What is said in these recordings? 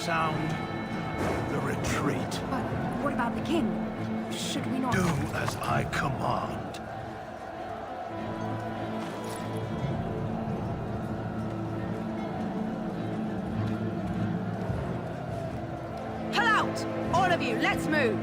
sound the retreat. But what about the king? Should we not... Do as I command. Pull out! All of you, let's move!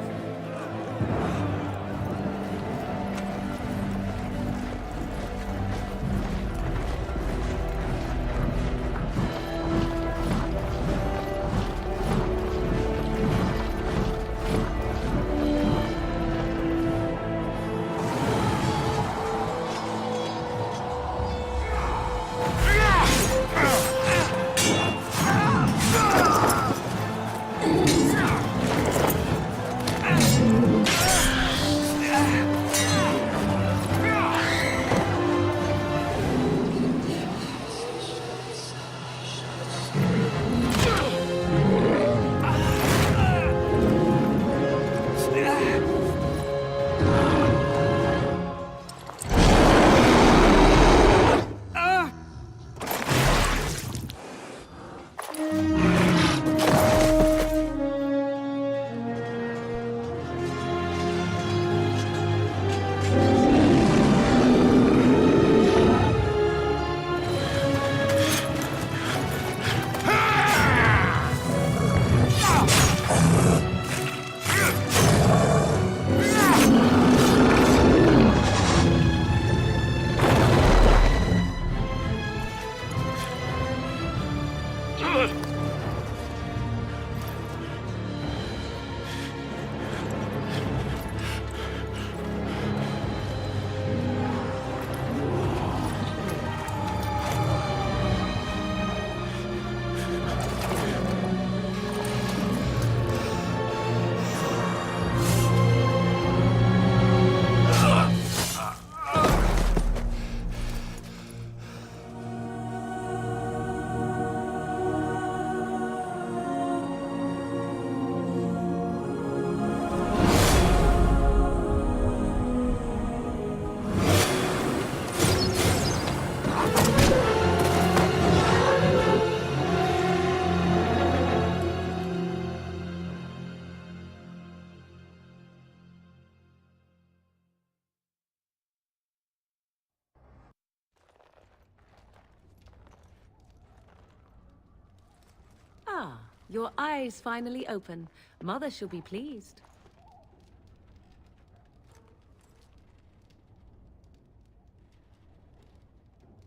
Ah, your eyes finally open. Mother shall be pleased.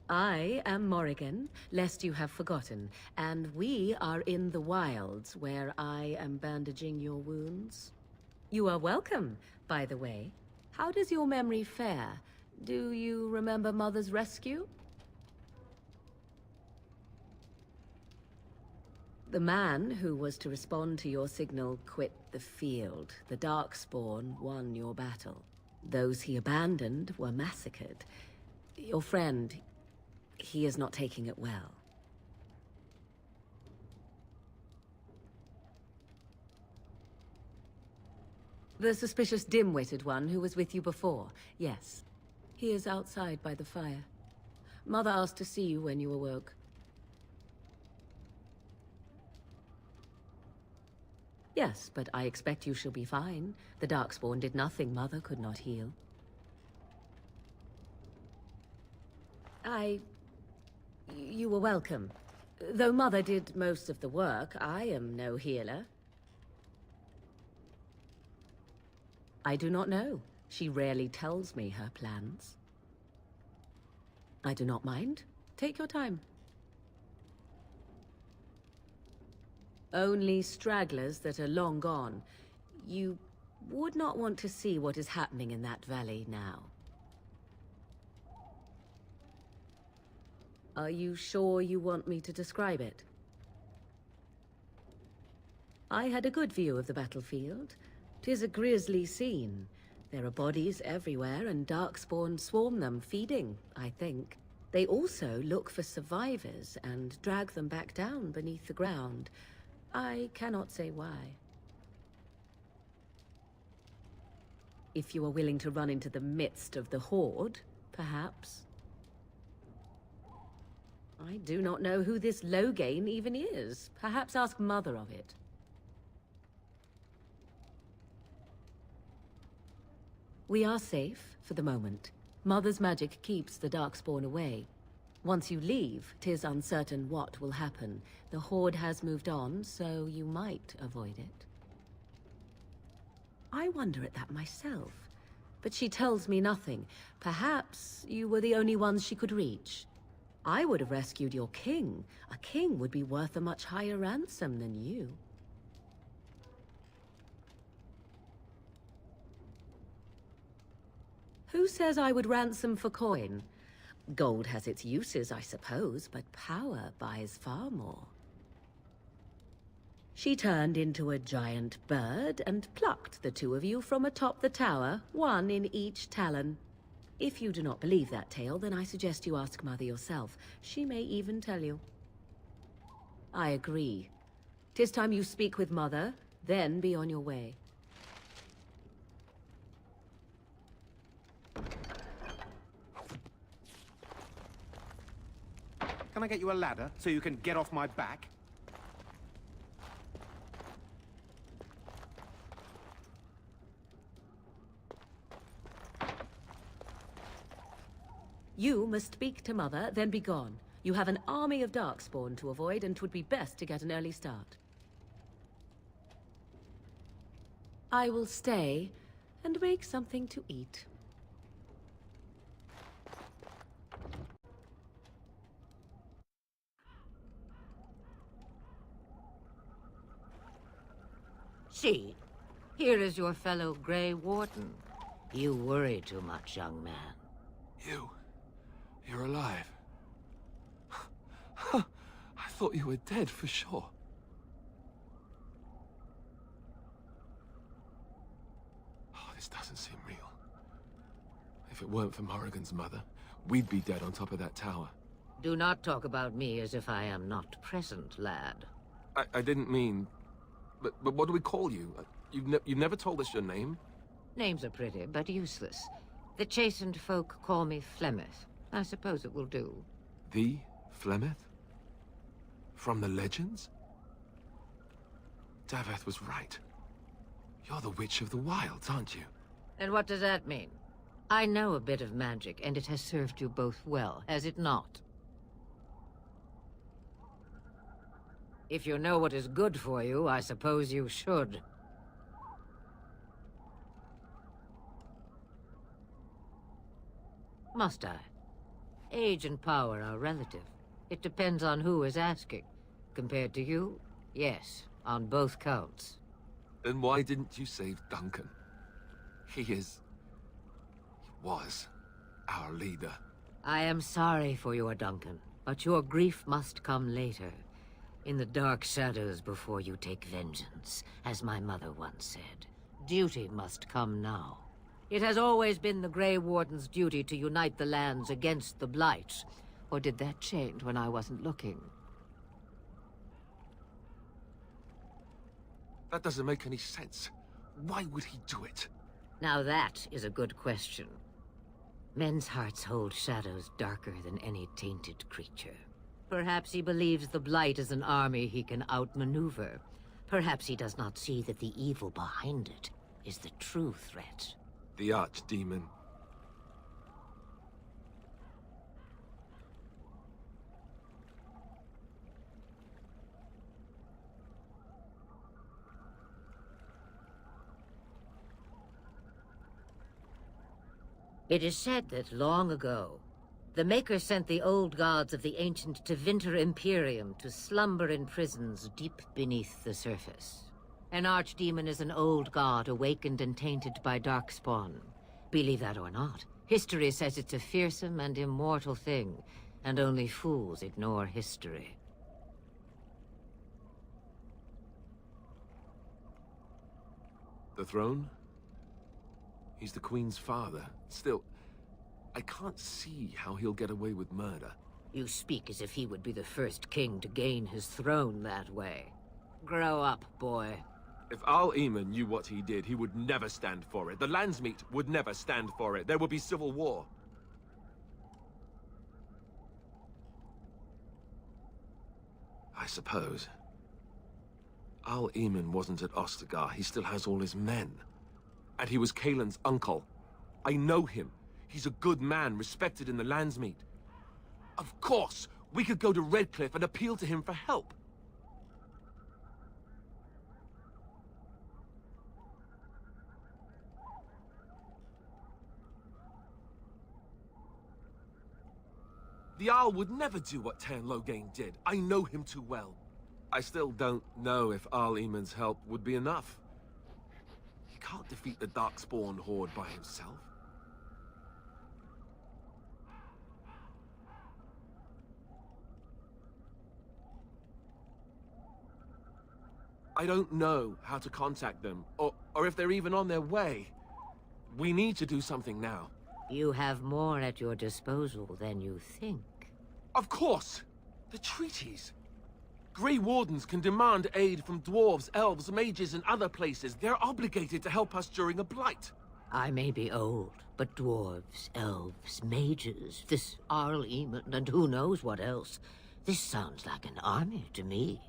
I am Morrigan, lest you have forgotten, and we are in the wilds where I am bandaging your wounds. You are welcome, by the way. How does your memory fare? Do you remember Mother's rescue? The man who was to respond to your signal quit the field. The Darkspawn won your battle. Those he abandoned were massacred. Your friend, he is not taking it well. The suspicious dim-witted one who was with you before, yes. He is outside by the fire. Mother asked to see you when you awoke. Yes, but I expect you shall be fine. The Darkspawn did nothing Mother could not heal. You were welcome. Though Mother did most of the work, I am no healer. I do not know. She rarely tells me her plans. I do not mind. Take your time. Only stragglers that are long gone. You would not want to see what is happening in that valley now. Are you sure you want me to describe it? I had a good view of the battlefield. 'Tis a grisly scene. There are bodies everywhere, and Darkspawn swarm them, feeding, I think. They also look for survivors and drag them back down beneath the ground. I cannot say why. If you are willing to run into the midst of the horde, perhaps. I do not know who this Loghain even is. Perhaps ask Mother of it. We are safe, for the moment. Mother's magic keeps the Darkspawn away. Once you leave, 'tis uncertain what will happen. The Horde has moved on, so you might avoid it. I wonder at that myself. But she tells me nothing. Perhaps you were the only ones she could reach. I would have rescued your king. A king would be worth a much higher ransom than you. Who says I would ransom for coin? Gold has its uses, I suppose, but power buys far more. She turned into a giant bird and plucked the two of you from atop the tower, one in each talon. If you do not believe that tale, then I suggest you ask Mother yourself. She may even tell you. I agree. 'Tis time you speak with Mother, then be on your way. Can I get you a ladder so you can get off my back? You must speak to Mother, then be gone. You have an army of Darkspawn to avoid, and 'twould be best to get an early start. I will stay and make something to eat. See, here is your fellow Grey Warden. You worry too much, young man. You're alive. I thought you were dead for sure. Oh, this doesn't seem real. If it weren't for Morrigan's mother, we'd be dead on top of that tower. Do not talk about me as if I am not present, lad. I didn't mean... But what do we call you? You've never told us your name? Names are pretty, but useless. The chastened folk call me Flemeth. I suppose it will do. The Flemeth? From the legends? Daveth was right. You're the Witch of the Wilds, aren't you? And what does that mean? I know a bit of magic, and it has served you both well, has it not? If you know what is good for you, I suppose you should. Must I? Age and power are relative. It depends on who is asking. Compared to you, yes, on both counts. Then why didn't you save Duncan? He was our leader. I am sorry for your Duncan, but your grief must come later. In the dark shadows before you take vengeance, as my mother once said. Duty must come now. It has always been the Grey Warden's duty to unite the lands against the Blight. Or did that change when I wasn't looking? That doesn't make any sense. Why would he do it? Now that is a good question. Men's hearts hold shadows darker than any tainted creature. Perhaps he believes the Blight is an army he can outmaneuver. Perhaps he does not see that the evil behind it is the true threat. The Archdemon. It is said that long ago, the Maker sent the old gods of the ancient Tevinter Imperium to slumber in prisons deep beneath the surface. An archdemon is an old god awakened and tainted by Darkspawn. Believe that or not, history says it's a fearsome and immortal thing, and only fools ignore history. The throne? He's the Queen's father. Still, I can't see how he'll get away with murder. You speak as if he would be the first king to gain his throne that way. Grow up, boy. If Al-Eamon knew what he did, he would never stand for it. The Landsmeet would never stand for it. There would be civil war. I suppose. Al Eamon wasn't at Ostagar. He still has all his men. And he was Kaelin's uncle. I know him. He's a good man, respected in the Landsmeet. Of course, we could go to Redcliffe and appeal to him for help. The Jarl would never do what Tan Loghain did. I know him too well. I still don't know if Al Eamon's help would be enough. He can't defeat the Darkspawn horde by himself. I don't know how to contact them, or if they're even on their way. We need to do something now. You have more at your disposal than you think. Of course! The treaties! Grey Wardens can demand aid from dwarves, elves, mages, and other places. They're obligated to help us during a blight. I may be old, but dwarves, elves, mages, this Arl Eamon, and who knows what else. This sounds like an army to me.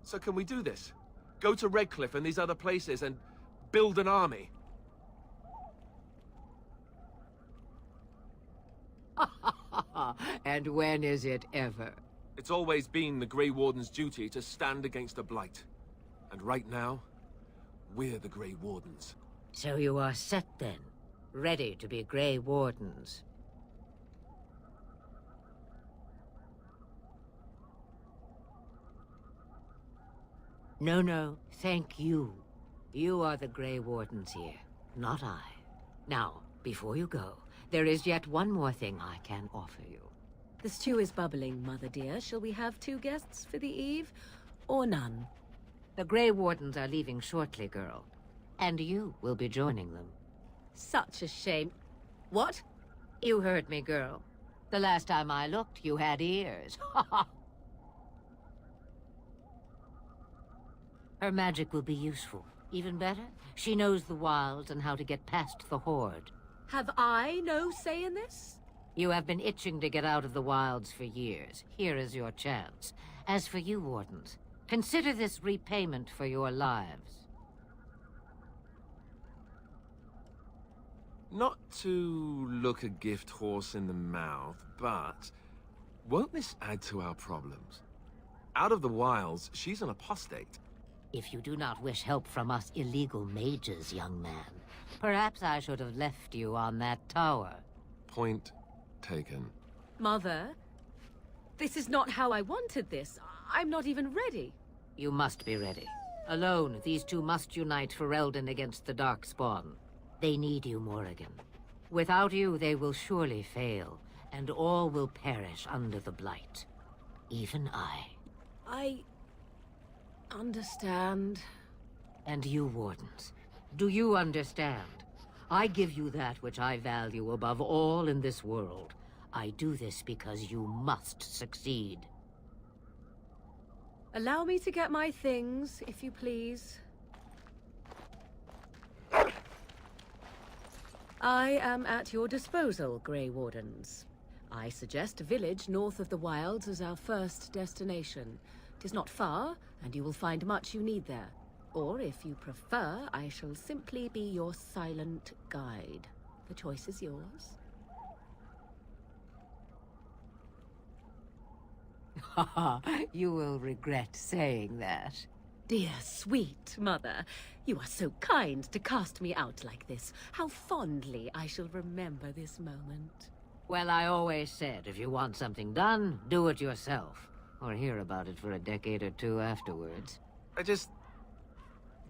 So can we do this? Go to Redcliffe and these other places and build an army? And when is it ever? It's always been the Grey Warden's duty to stand against a blight. And right now, we're the Grey Wardens. So you are set then, ready to be Grey Wardens. No, thank you. You are the Grey Wardens here, not I. Now, before you go, there is yet one more thing I can offer you. The stew is bubbling, Mother dear. Shall we have 2 guests for the eve, or none? The Grey Wardens are leaving shortly, girl. And you will be joining them. Such a shame. What? You heard me, girl. The last time I looked, you had ears. Her magic will be useful. Even better, she knows the wilds and how to get past the Horde. Have I no say in this? You have been itching to get out of the wilds for years. Here is your chance. As for you, Wardens, consider this repayment for your lives. Not to look a gift horse in the mouth, but won't this add to our problems? Out of the wilds, she's an apostate. If you do not wish help from us illegal mages, young man, perhaps I should have left you on that tower. Point taken. Mother, this is not how I wanted this. I'm not even ready. You must be ready. Alone, these two must unite for Eldon against the Darkspawn. They need you, Morrigan. Without you, they will surely fail, and all will perish under the Blight. Even I. I understand. And you, Wardens, do you understand? I give you that which I value above all in this world. I do this because you must succeed. Allow me to get my things, if you please. I am at your disposal, Grey Wardens. I suggest a village north of the wilds as our first destination. 'Tis not far, and you will find much you need there. Or, if you prefer, I shall simply be your silent guide. The choice is yours. You will regret saying that. Dear, sweet mother, you are so kind to cast me out like this. How fondly I shall remember this moment. Well, I always said, if you want something done, do it yourself. Or hear about it for a decade or two afterwards.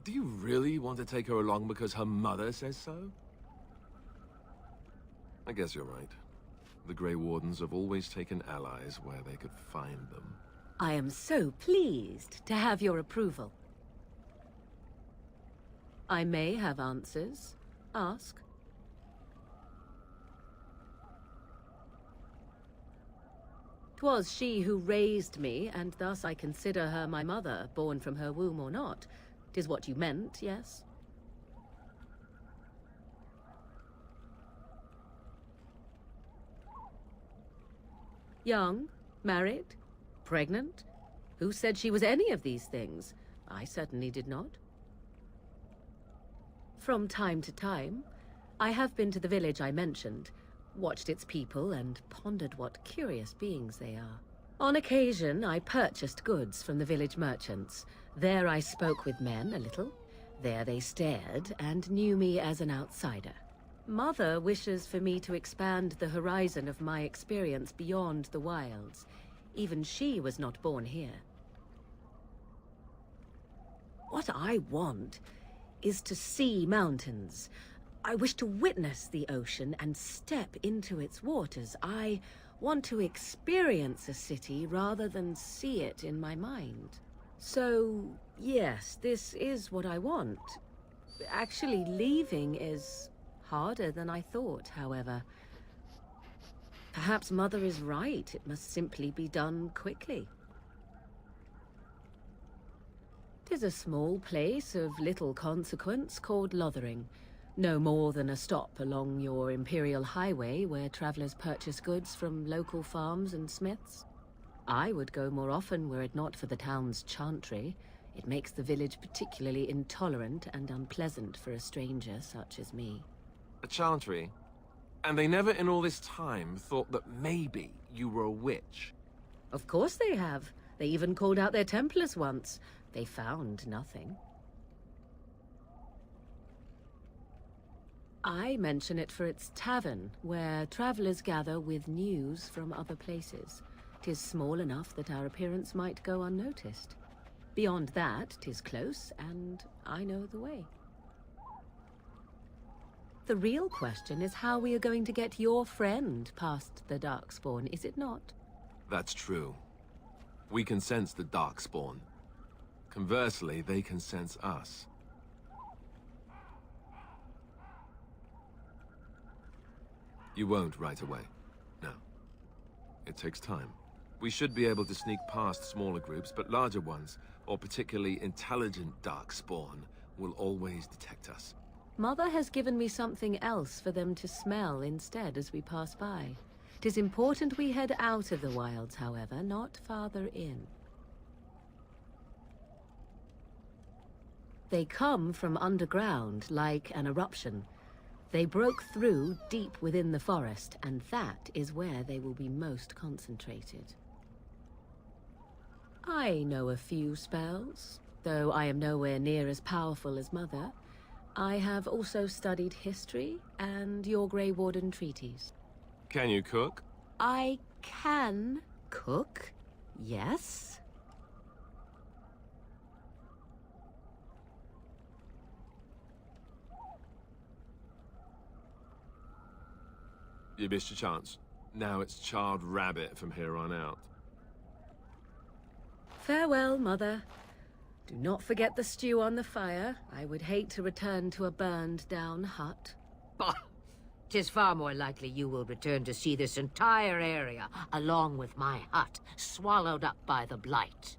Do you really want to take her along because her mother says so? I guess you're right. The Grey Wardens have always taken allies where they could find them. I am so pleased to have your approval. I may have answers. Ask. 'Twas she who raised me, and thus I consider her my mother, born from her womb or not. 'Tis what you meant, yes? Young? Married? Pregnant? Who said she was any of these things? I certainly did not. From time to time, I have been to the village I mentioned, watched its people, and pondered what curious beings they are. On occasion, I purchased goods from the village merchants. There I spoke with men a little. There they stared and knew me as an outsider. Mother wishes for me to expand the horizon of my experience beyond the wilds. Even she was not born here. What I want is to see mountains. I wish to witness the ocean and step into its waters. I want to experience a city rather than see it in my mind. So, yes, this is what I want. Actually, leaving is harder than I thought, however. Perhaps Mother is right. It must simply be done quickly. 'Tis a small place of little consequence called Lothering. No more than a stop along your Imperial Highway where travelers purchase goods from local farms and smiths. I would go more often were it not for the town's chantry. It makes the village particularly intolerant and unpleasant for a stranger such as me. A chantry? And they never in all this time thought that maybe you were a witch? Of course they have. They even called out their Templars once. They found nothing. I mention it for its tavern, where travelers gather with news from other places. 'Tis small enough that our appearance might go unnoticed. Beyond that, 'tis close, and I know the way. The real question is how we are going to get your friend past the Darkspawn, is it not? That's true. We can sense the Darkspawn. Conversely, they can sense us. You won't right away. No. It takes time. We should be able to sneak past smaller groups, but larger ones, or particularly intelligent Darkspawn, will always detect us. Mother has given me something else for them to smell instead as we pass by. 'Tis important we head out of the wilds, however, not farther in. They come from underground, like an eruption. They broke through deep within the forest, and that is where they will be most concentrated. I know a few spells, though I am nowhere near as powerful as Mother. I have also studied history and your Grey Warden treaties. Can you cook? I can cook, yes. You missed your chance. Now it's charred rabbit from here on out. Farewell, Mother. Do not forget the stew on the fire. I would hate to return to a burned-down hut. Bah! 'Tis far more likely you will return to see this entire area, along with my hut, swallowed up by the blight.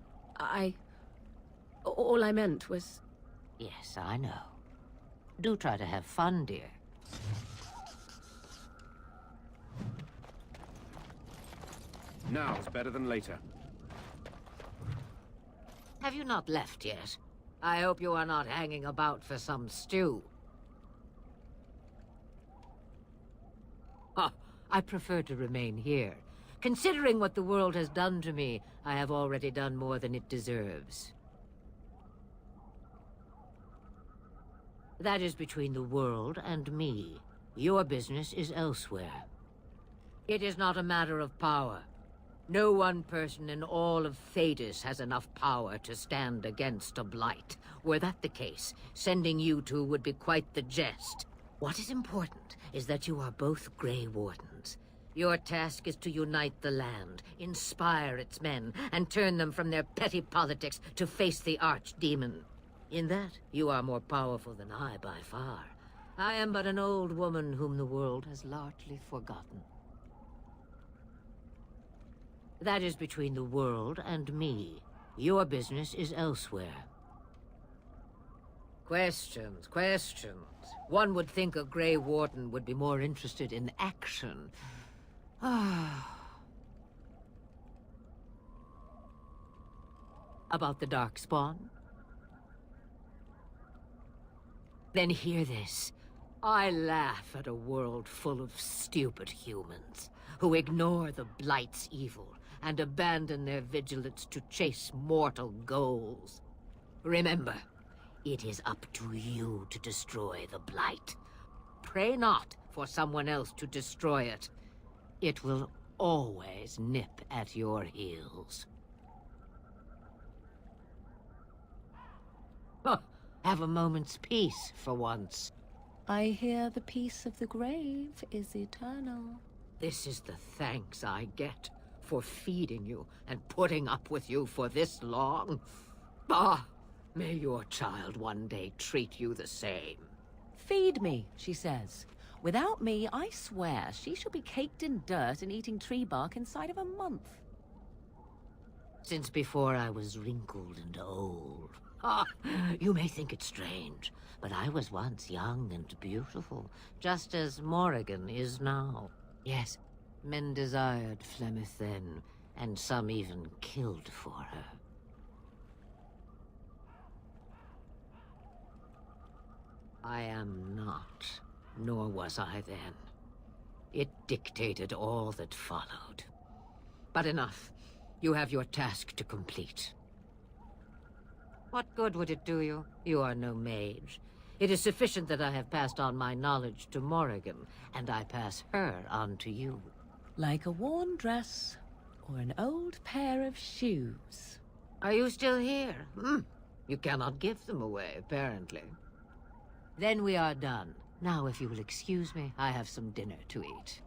All I meant was... Yes, I know. Do try to have fun, dear. Now's better than later. Have you not left yet? I hope you are not hanging about for some stew. Oh, I prefer to remain here. Considering what the world has done to me, I have already done more than it deserves. That is between the world and me. Your business is elsewhere. It is not a matter of power. No one person in all of Thedas has enough power to stand against a blight. Were that the case, sending you two would be quite the jest. What is important is that you are both Grey Wardens. Your task is to unite the land, inspire its men, and turn them from their petty politics to face the archdemon. In that, you are more powerful than I by far. I am but an old woman whom the world has largely forgotten. That is between the world and me. Your business is elsewhere. Questions, questions. One would think a Grey Warden would be more interested in action. Ah. about the Darkspawn? Then hear this. I laugh at a world full of stupid humans who ignore the Blight's evil and abandon their vigilance to chase mortal goals. Remember, it is up to you to destroy the Blight. Pray not for someone else to destroy it. It will always nip at your heels. Huh, have a moment's peace for once. I hear the peace of the grave is eternal. This is the thanks I get for feeding you and putting up with you for this long. Ah, may your child one day treat you the same. Feed me, she says. Without me, I swear, she shall be caked in dirt and eating tree bark inside of a month. Since before I was wrinkled and old. Ah, you may think it strange, but I was once young and beautiful, just as Morrigan is now. Yes, men desired Flemeth then, and some even killed for her. I am not, nor was I then. It dictated all that followed. But enough. You have your task to complete. What good would it do you? You are no mage. It is sufficient that I have passed on my knowledge to Morrigan, and I pass her on to you. Like a worn dress or an old pair of shoes. Are you still here? You cannot give them away, apparently. Then we are done. Now, if you will excuse me, I have some dinner to eat.